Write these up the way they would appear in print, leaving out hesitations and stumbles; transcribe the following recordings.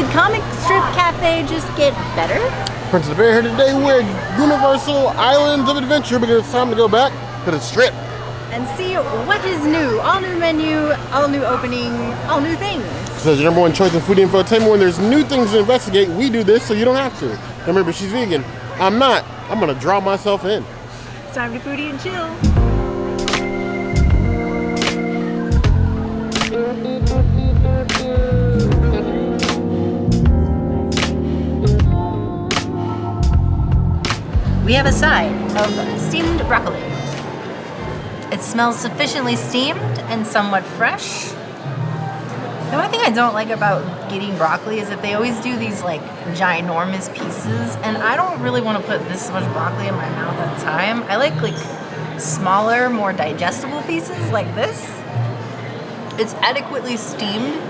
Did Comic Strip Cafe just get better? Princess Bear here today. We're at Universal Islands of Adventure because it's time to go back to the strip. And see what is new. All new menu, all new opening, all new things. So your number one choice in food infotainment. When there's new things to investigate, we do this so you don't have to. Remember, she's vegan. I'm not. I'm going to draw myself in. It's time to foodie and chill. We have a side of steamed broccoli. It smells sufficiently steamed and somewhat fresh. The only thing I don't like about getting broccoli is that they always do these like ginormous pieces, and I don't really want to put this much broccoli in my mouth at a time. I like smaller, more digestible pieces like this. It's adequately steamed.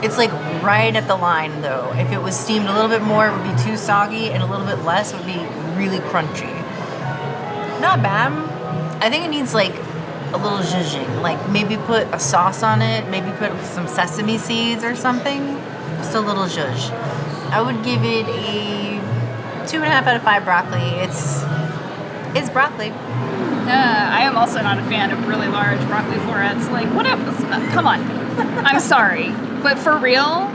It's like right at the line though. If it was steamed a little bit more, it would be too soggy, and a little bit less would be really crunchy. Not bad. I think it needs like a little zhuzhing. Like maybe put a sauce on it, maybe put some sesame seeds or something. Just a little zhuzh. I would give it a 2.5 out of 5 broccoli. It's broccoli. I am also not a fan of really large broccoli florets. Like, what else? Come on. I'm sorry. But for real,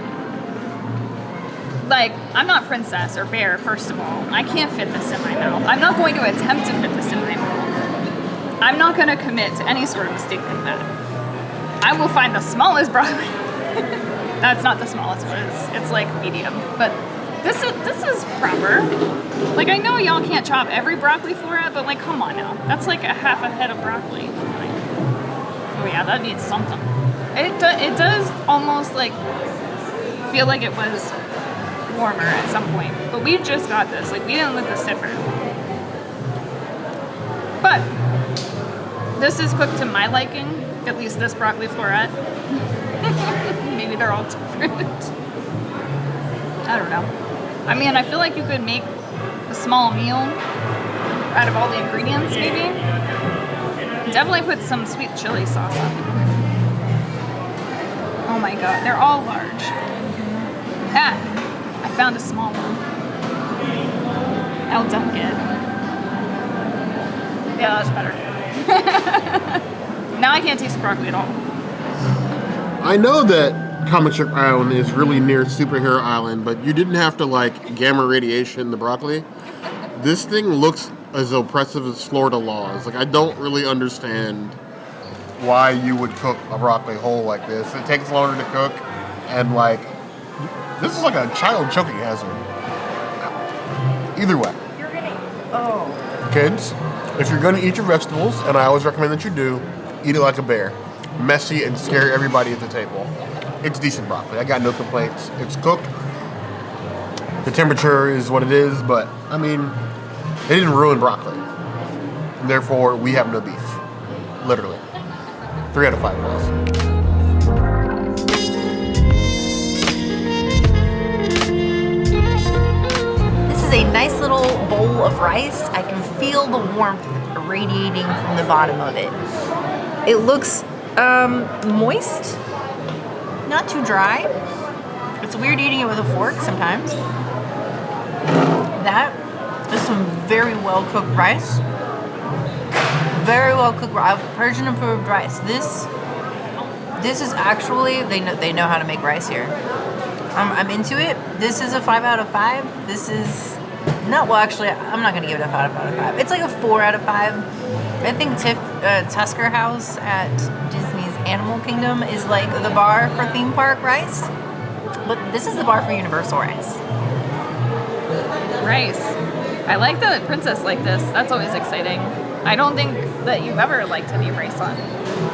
like, I'm not Princess or Bear, first of all. I can't fit this in my mouth. I'm not going to attempt to fit this in my mouth. I'm not going to commit to any sort of mistake like that. I will find the smallest broccoli. That's not the smallest one. It's like medium. But this is proper. Like, I know y'all can't chop every broccoli floret, but like, come on now. That's like a half a head of broccoli. Like, oh yeah, that needs something. It does almost like feel like it was warmer at some point, but we just got this. Like, we didn't let this sit for. But this is cooked to my liking, at least this broccoli floret. Maybe they're all different. I don't know. I mean, I feel like you could make a small meal out of all the ingredients, maybe. Definitely put some sweet chili sauce on it. Oh my god, they're all large. I found a small one. I'll dunk it. Yeah, that's better. Now I can't taste broccoli at all. I know that Comic Strip Island is really near Superhero Island, but you didn't have to like gamma radiation the broccoli. This thing looks as oppressive as Florida laws. Like, I don't really understand why you would cook a broccoli whole like this. It takes longer to cook, and like, this is like a child choking hazard. Either way. You're gonna... Kids, if you're gonna eat your vegetables, and I always recommend that you do, eat it like a bear. Messy and scare everybody at the table. It's decent broccoli. I got no complaints. It's cooked. The temperature is what it is, but I mean, they didn't ruin broccoli. Therefore, we have no beef. Literally. 3 out of 5 plus. This is a nice little bowl of rice. I can feel the warmth radiating from the bottom of it. It looks moist, not too dry. It's weird eating it with a fork sometimes. That is some very well cooked rice. Very well cooked Persian approved rice. This is actually, they know how to make rice here. I'm into it. This is a 5 out of 5. This is not, well, actually, I'm not gonna give it a 5 out of 5. It's like a 4 out of 5. I think Tusker House at Disney's Animal Kingdom is like the bar for theme park rice, but this is the bar for Universal rice. Rice. I like that Princess like this. That's always exciting. I don't think that you've ever liked any rice on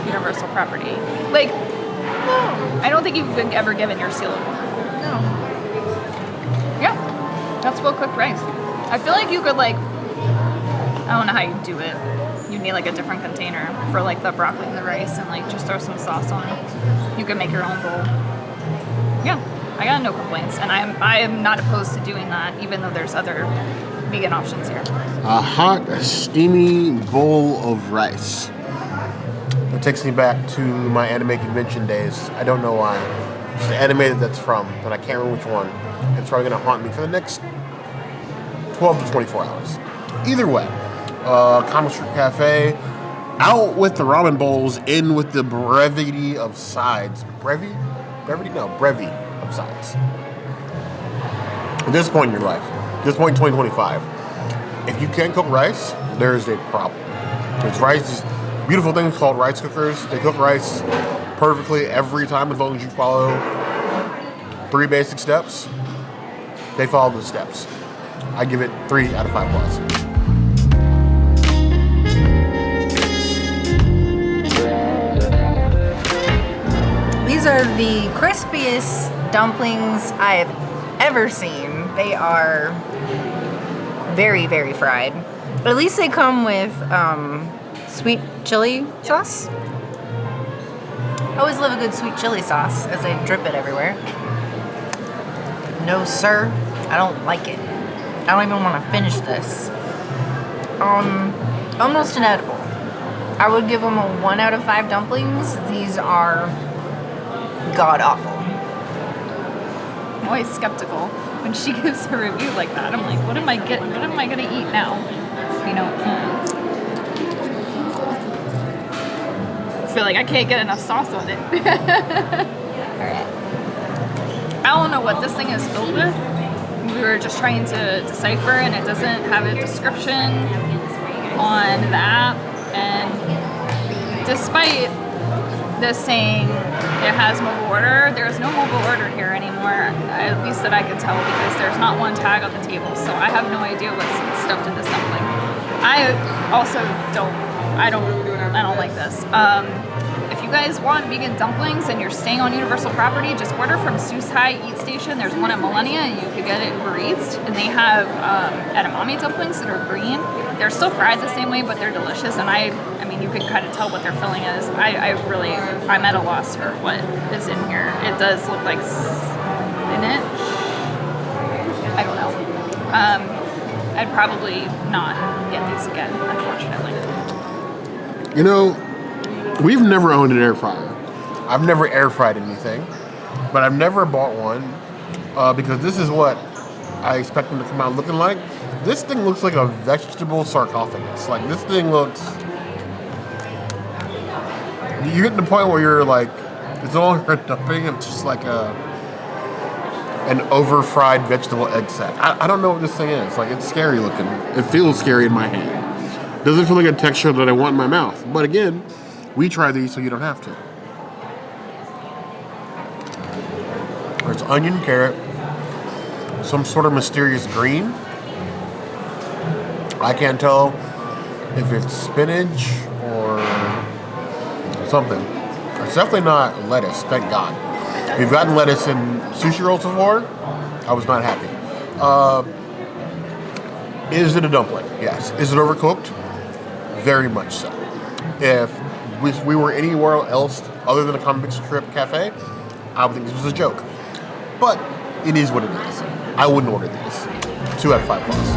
Universal property. Like, no. I don't think you've ever given your seal approval. No. Yeah, that's well cooked rice. I feel like you could like, I don't know how you do it. You need like a different container for like the broccoli and the rice, and like just throw some sauce on it. You can make your own bowl. Yeah, I got no complaints, and I am not opposed to doing that, even though there's other vegan options here. A hot, steamy bowl of rice. It takes me back to my anime convention days. I don't know why. It's the anime that that's from, but I can't remember which one. It's probably going to haunt me for the next 12 to 24 hours. Either way, Comic Strip Cafe, out with the ramen bowls, in with the brevity of sides. Brevity? No, brevity of sides. At this point in your life, at this point in 2025, if you can't cook rice, there's a problem. There's rice, these beautiful things called rice cookers. They cook rice perfectly every time as long as you follow 3 basic steps. They follow the steps. I give it 3 out of 5 plus. These are the crispiest dumplings I've ever seen. They are very, very fried. But at least they come with sweet chili sauce. I always love a good sweet chili sauce as I drip it everywhere. No, sir, I don't like it. I don't even want to finish this. Almost inedible. I would give them a 1 out of 5 dumplings. These are god-awful. I'm always skeptical when she gives a review like that. I'm like, what am I gonna eat now? You know, I feel like I can't get enough sauce on it. Alright. I don't know what this thing is filled with. We were just trying to decipher, and it doesn't have a description on the app. And despite this saying it has mobile order, there's no mobile order here anymore, at least that I could tell, because there's not one tag on the table. So I have no idea what's stuffed in this dumpling. I don't like this. If you guys want vegan dumplings and you're staying on Universal property, just order from Susai Eat Station. There's one at Millennia, and you could get it Uber Eats. And they have edamame dumplings that are green. They're still fried the same way, but they're delicious. And I mean, you can kind of tell what their filling is. I'm at a loss for what is in here. It does look like spinach. I don't know. I'd probably not get these again, unfortunately. You know, we've never owned an air fryer. I've never air fried anything, but I've never bought one because this is what I expect them to come out looking like. This thing looks like a vegetable sarcophagus. Like, this thing looks... You get to the point where you're like, it's no longer a dumpling, it's just like an over-fried vegetable egg sack. I don't know what this thing is. Like, it's scary looking. It feels scary in my hand. Doesn't feel like a texture that I want in my mouth. But again, we try these so you don't have to. There's onion, carrot, some sort of mysterious green. I can't tell if it's spinach or something. It's definitely not lettuce, thank God. We've gotten lettuce in sushi rolls before. I was not happy. Is it a dumpling? Yes. Is it overcooked? Very much so. If we were anywhere else other than a comic strip cafe, I would think this was a joke. But it is what it is. I wouldn't order these. 2 out of 5 plus.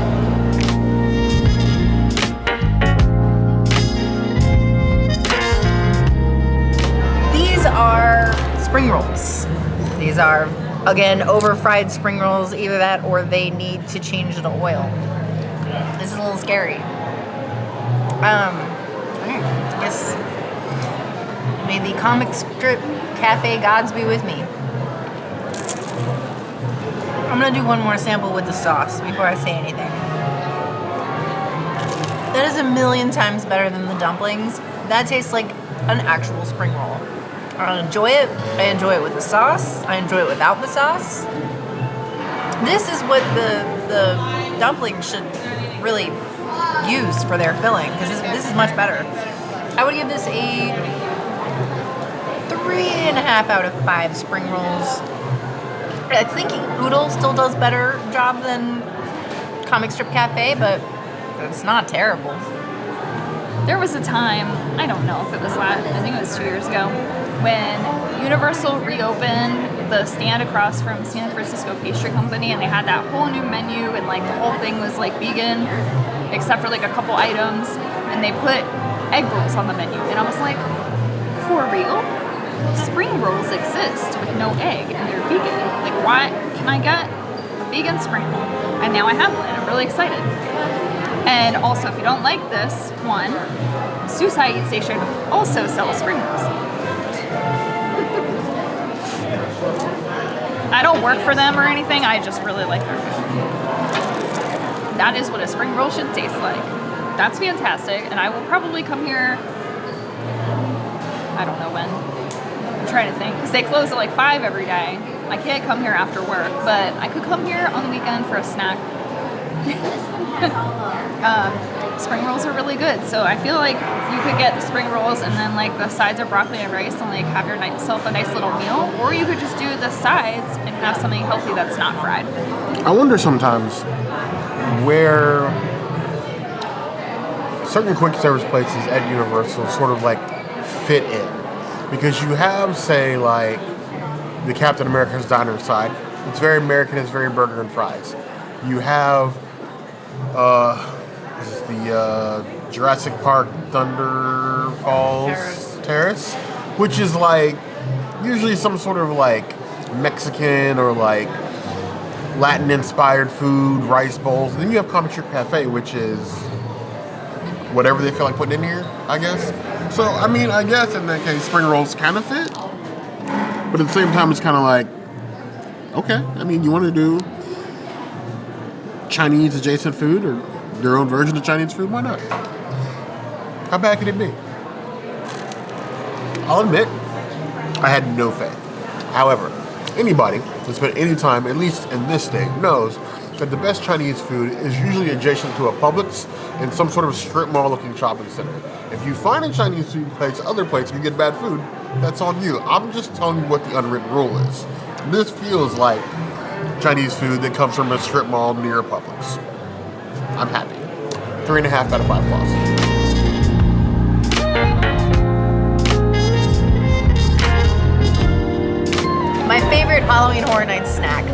These are spring rolls. These are, again, over-fried spring rolls. Either that or they need to change the oil. This is a little scary. I guess may the comic strip cafe gods be with me. I'm gonna do one more sample with the sauce before I say anything. That is a million times better than the dumplings. That tastes like an actual spring roll. I enjoy it. I enjoy it with the sauce. I enjoy it without the sauce. This is what the dumplings should really use for their filling, because this is much better. I would give this a 3.5 out of 5 spring rolls. I think Oodle still does better job than Comic Strip Cafe, but it's not terrible. There was a time, I don't know if it was last, I think it was 2 years ago, when Universal reopened the stand across from San Francisco Pastry Company, and they had that whole new menu, and like the whole thing was like vegan, except for like a couple items, and they put egg rolls on the menu, and I was like, for real? spring rolls exist with no egg and they're vegan. Like, why can I get a vegan spring roll? And now I have one. I'm really excited. And also, if you don't like this one, Suicide Eat Station also sells spring rolls. I don't work for them or anything. I just really like their food. That is what a spring roll should taste like. That's fantastic. And I will probably come here, I don't know when. I'm trying to think. Because they close at like 5 every day. I can't come here after work, but I could come here on the weekend for a snack. Spring rolls are really good, so I feel like you could get the spring rolls and then like the sides of broccoli and rice and like have yourself a nice little meal, or you could just do the sides and have something healthy that's not fried. I wonder sometimes where certain quick service places at Universal sort of like fit in, because you have, say, like the Captain America's Diner side. It's very American. It's very burger and fries. You have this is the Jurassic Park Thunder Falls Terrace, which is like usually some sort of like Mexican or like Latin inspired food, rice bowls. And then you have Comic Strip Cafe, which is whatever they feel like putting in here, I guess. So I mean, I guess in that case spring rolls kind of fit, but at the same time it's kind of like, okay, I mean, you want to do Chinese adjacent food or your own version of Chinese food, why not? How bad could it be? I'll admit, I had no faith. However, anybody who spent any time, at least in this state, knows that the best Chinese food is usually adjacent to a Publix and some sort of strip mall looking shopping center. If you find a Chinese food place, other place, and you get bad food, that's on you. I'm just telling you what the unwritten rule is. This feels like Chinese food that comes from a strip mall near a Publix. I'm happy. 3.5 out of 5 claws. My favorite Halloween Horror Nights snack.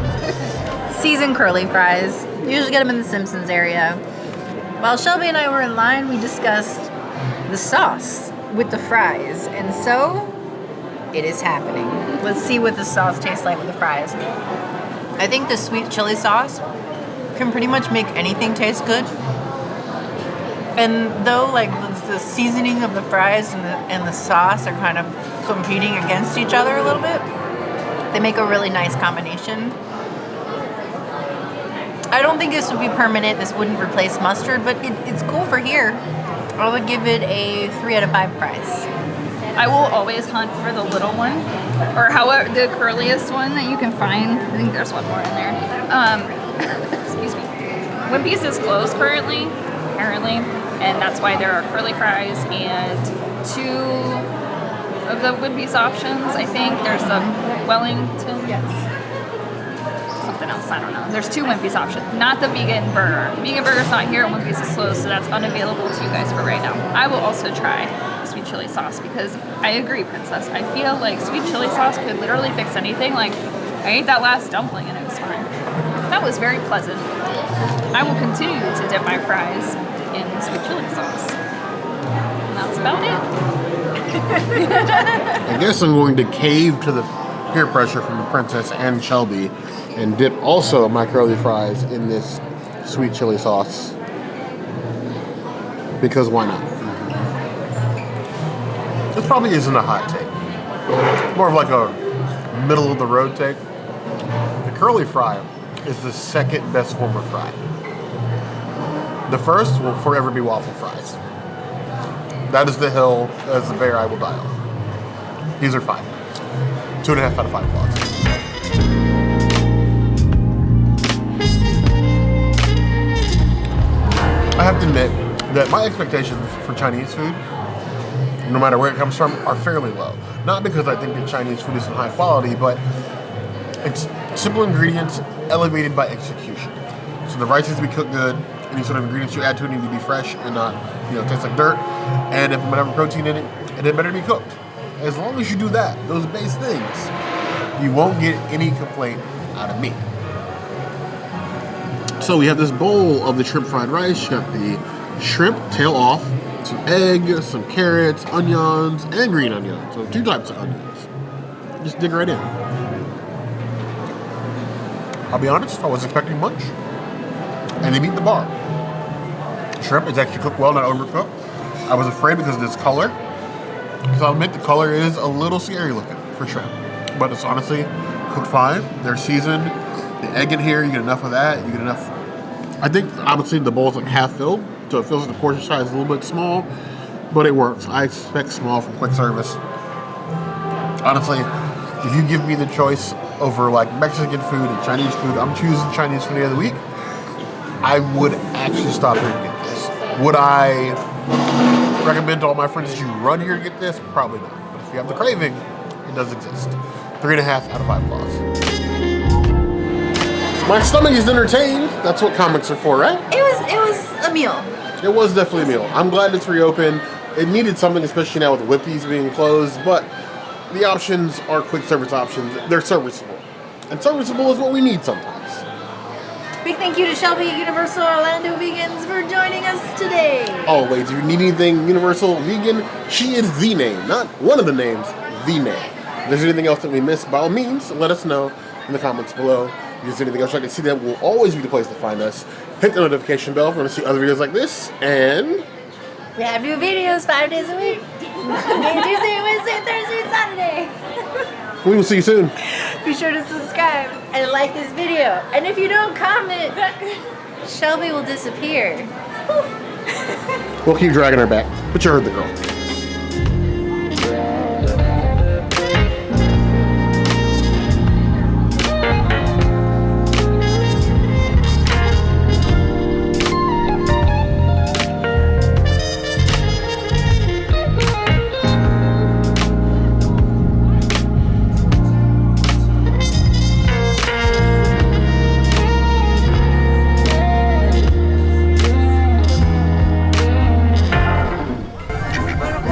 Seasoned curly fries. Usually get them in the Simpsons area. While Shelby and I were in line, we discussed the sauce with the fries. And so, it is happening. Let's see what the sauce tastes like with the fries. I think the sweet chili sauce can pretty much make anything taste good. And though like the seasoning of the fries and the sauce are kind of competing against each other a little bit, they make a really nice combination. I don't think this would be permanent. This wouldn't replace mustard, but it's cool for here. I would give it a 3 out of 5 prize. I will always hunt for the little one, or however the curliest one that you can find. I think there's one more in there. Excuse me. Wimpy's is closed currently, apparently, and that's why there are curly fries and 2 of the Wimpy's options. I think there's the Wellington. Yes. Something else, I don't know. There's 2 Wimpy's options, not the vegan burger. The vegan burger's not here, and Wimpy's is closed, so that's unavailable to you guys for right now. I will also try sweet chili sauce because I agree, Princess. I feel like sweet chili sauce could literally fix anything. Like, I ate that last dumpling and it was fine. That was very pleasant. I will continue to dip my fries in sweet chili sauce. And that's about it. I guess I'm going to cave to the peer pressure from the Princess and Shelby and dip also my curly fries in this sweet chili sauce. Because why not? This probably isn't a hot take. More of like a middle of the road take. The curly fry is the second best form of fry. The first will forever be waffle fries. That is the hill, as the bear I will die on. These are fine. 2.5 out of 5 claws. I have to admit that my expectations for Chinese food, no matter where it comes from, are fairly low. Not because I think that Chinese food isn't high quality, but it's simple ingredients elevated by execution. So the rice needs to be cooked good. Any sort of ingredients you add to it need to be fresh and not, taste like dirt. And if whatever protein in it, it had better be cooked. As long as you do that, those base things, you won't get any complaint out of me. So we have this bowl of the shrimp fried rice. You got the shrimp tail off, some egg, some carrots, onions, and green onions. So 2 types of onions. just dig right in. I'll be honest, I was expecting much. And they beat the bar. Shrimp is actually cooked well, not overcooked. I was afraid because of this color. Because I'll admit the color is a little scary looking for shrimp. But it's honestly cooked fine. They're seasoned. The egg in here, you get enough of that. You get enough. I think obviously the bowl's like half filled. So it feels like the portion size is a little bit small. But it works. I expect small from quick service. Honestly, if you give me the choice over like Mexican food and Chinese food, I'm choosing Chinese food the other week. I would actually stop here and get this. Would I recommend to all my friends that you run here and get this? Probably not. But if you have the craving, it does exist. 3.5 out of 5 claws. My stomach is entertained. That's what comics are for, right? It was a meal. It was definitely a meal. I'm glad it's reopened. It needed something, especially now with Whippy's being closed, but the options are quick service options. They're serviceable. And serviceable is what we need sometimes. Big thank you to Shelby at Universal Orlando Vegans for joining us today. Always, if you need anything Universal Vegan, she is the name. Not one of the names, the name. If there's anything else that we missed, by all means, let us know in the comments below. If there's anything else you'd like to see, that will always be the place to find us. Hit the notification bell if you want to see other videos like this, and we have new videos 5 days a week. Monday, Tuesday, Wednesday, Thursday, Saturday. we will see you soon. Be sure to subscribe and like this video. And if you don't comment, Shelby will disappear. We'll keep dragging her back, but you heard the girl.